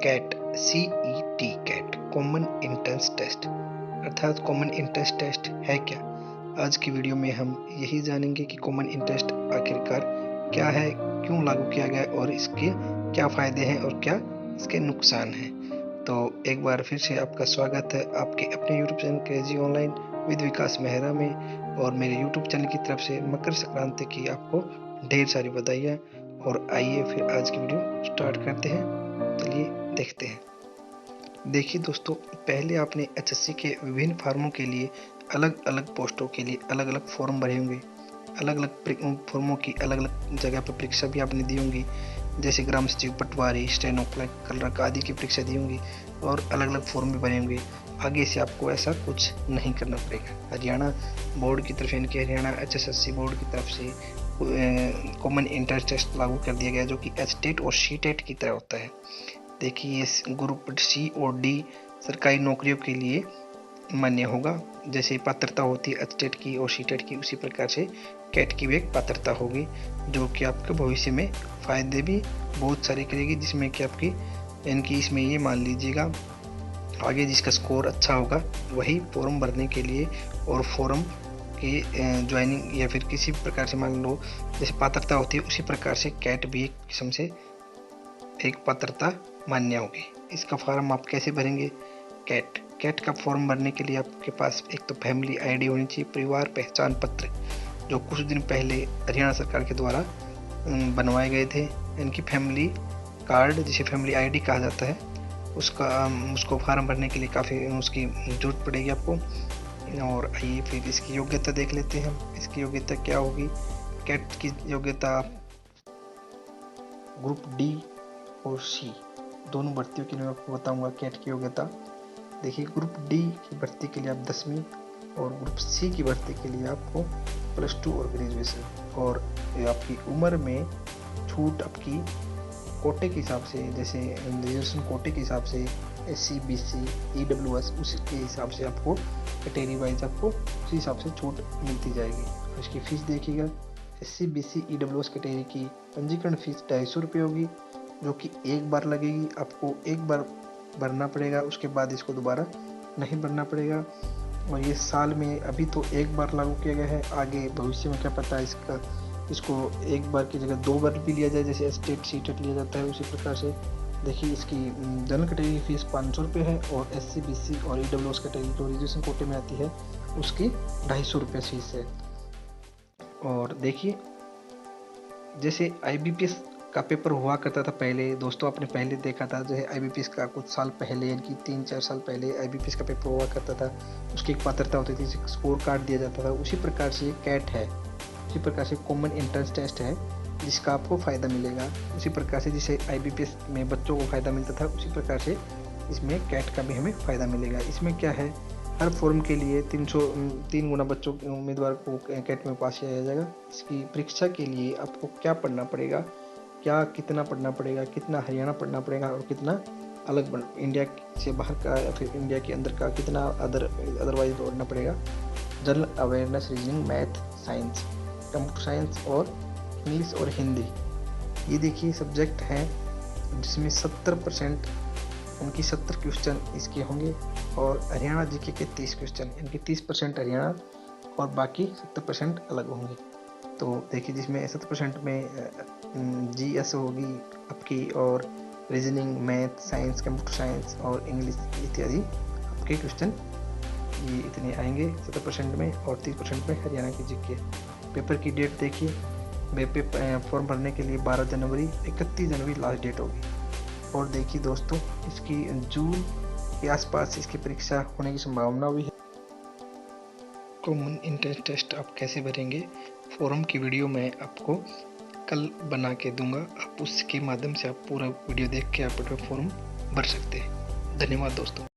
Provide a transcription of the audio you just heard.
Cat CET cat common entrance test अर्थात common entrance test है क्या। आज की वीडियो में हम यही जानेंगे कि कॉमन एंट्रेंस आखिरकार क्या है, क्यों लागू किया गया और इसके क्या फ़ायदे हैं और क्या इसके नुकसान हैं। तो एक बार फिर से आपका स्वागत है आपके अपने YouTube channel crazy online with Vikas Mehra में। और मेरे यूट्यूब चैनल की तरफ से मकर संक्रांति की आपको ढेर सारी बधाइयाँ। और आइए फिर आज की वीडियो स्टार्ट करते हैं। चलिए देखते हैं। देखिए दोस्तों, पहले आपने HSC के विभिन्न फार्मों के लिए अलग अलग पोस्टों के लिए अलग अलग फॉर्म भरे होंगे। अलग अलग फॉर्मों की अलग अलग जगह पर परीक्षा भी आपने दी होंगी, जैसे ग्राम सचिव, पटवारी, स्टेनो क्लर्क आदि की परीक्षा दी होंगी और अलग अलग फॉर्म भी भरे होंगे। आगे से आपको ऐसा कुछ नहीं करना पड़ेगा। हरियाणा बोर्ड की तरफ यानी कि हरियाणा HSSC बोर्ड की तरफ से कॉमन एंट्रेंस टेस्ट लागू कर दिया गया, जो कि HTET और CTET की तरह होता है। देखिए, इस ग्रुप C और D सरकारी नौकरियों के लिए मान्य होगा। जैसे पात्रता होती है HTET की और CTET की, उसी प्रकार से कैट की भी एक पात्रता होगी, जो कि आपके भविष्य में फ़ायदे भी बहुत सारे करेगी। जिसमें कि आपकी यानी कि इसमें ये मान लीजिएगा, आगे जिसका स्कोर अच्छा होगा वही फॉर्म भरने के लिए और फॉर्म की ज्वाइनिंग या फिर किसी प्रकार से मान लो जैसे पात्रता होती है, उसी प्रकार से कैट भी एक किस्म से एक पात्रता मान्य होगी। इसका फॉर्म आप कैसे भरेंगे? कैट का फॉर्म भरने के लिए आपके पास एक तो फैमिली ID होनी चाहिए, परिवार पहचान पत्र, जो कुछ दिन पहले हरियाणा सरकार के द्वारा बनवाए गए थे। इनकी फैमिली कार्ड, जिसे फैमिली ID कहा जाता है, उसको फॉर्म भरने के लिए काफ़ी उसकी ज़रूरत पड़ेगी आपको। और आइए फिर इसकी योग्यता देख लेते हैं हम। इसकी योग्यता क्या होगी? कैट की योग्यता ग्रुप D और C दोनों भर्तियों के लिए मैं आपको बताऊंगा कैट की योग्यता। देखिए, ग्रुप D की भर्ती के लिए आप 10वीं और ग्रुप C की भर्ती के लिए आपको +2 और ग्रेजुएशन। और आपकी उम्र में छूट आपकी कोटे के हिसाब से, जैसे रिजर्वेशन कोटे के हिसाब से SC BC EWS उसके हिसाब से आपको कैटेगरी वाइज आपको उसी हिसाब से छूट मिलती जाएगी। इसकी फीस देखिएगा, SC BC EWS कैटेगरी की पंजीकरण फीस 250 रुपये होगी, जो कि एक बार लगेगी। आपको एक बार भरना पड़ेगा, उसके बाद इसको दोबारा नहीं भरना पड़ेगा। और ये साल में अभी तो एक बार लागू किया गया है, आगे भविष्य में क्या पता है इसको एक बार की जगह 2 बार भी लिया जाए, जैसे STET CTET लिया जाता है उसी प्रकार से। देखिए, इसकी जनरल कैटेगरी की फीस 500 रुपये है और SC BC और EWS कैटेगरी जो रिजर्वेशन कोटे में आती है उसकी 250 रुपये फीस है। और देखिए, जैसे IBPS का पेपर हुआ करता था पहले दोस्तों, आपने पहले देखा था, जैसे IBPS का कुछ साल पहले यानी कि 3-4 साल पहले IBPS का पेपर हुआ करता था, उसकी एक पात्रता होती थी, स्कोर कार्ड दिया जाता था। उसी प्रकार से कैट है, उसी प्रकार से कॉमन एंट्रेंस टेस्ट है जिसका आपको फ़ायदा मिलेगा। उसी प्रकार से जैसे IBPS में बच्चों को फ़ायदा मिलता था, उसी प्रकार से इसमें कैट का भी हमें फ़ायदा मिलेगा। इसमें क्या है, हर फॉर्म के लिए 3 गुना बच्चों उम्मीदवार को कैट में पास किया जाएगा। इसकी परीक्षा के लिए आपको क्या पढ़ना पड़ेगा, कितना पढ़ना पड़ेगा, कितना हरियाणा पढ़ना पड़ेगा और कितना अलग इंडिया से बाहर का या फिर इंडिया के अंदर का कितना अदरवाइज पढ़ना पड़ेगा। General awareness, reasoning, math, science, computer science और इंग्लिश और हिंदी, ये देखिए सब्जेक्ट हैं जिसमें 70% यानी 70 क्वेश्चन इसके होंगे। और हरियाणा GK के 30 क्वेश्चन यानी 30% हरियाणा और बाकी 70% अलग होंगे। तो देखिए, जिसमें 70% में GS होगी आपकी, और reasoning, math, science, computer science और इंग्लिश इत्यादि आपके क्वेश्चन ये इतने आएंगे 70% में। और 30% में हरियाणा की GK। पेपर की डेट देखिए, फॉर्म भरने के लिए 12 जनवरी 31 जनवरी लास्ट डेट होगी। और देखिए दोस्तों, इसकी जून के आसपास इसकी परीक्षा होने की संभावना भी है। कॉमन एंट्रेंस टेस्ट आप कैसे भरेंगे, फॉर्म की वीडियो मैं आपको कल बना के दूंगा। आप उसके माध्यम से आप पूरा वीडियो देख के आप फॉर्म भर सकते हैं। धन्यवाद दोस्तों।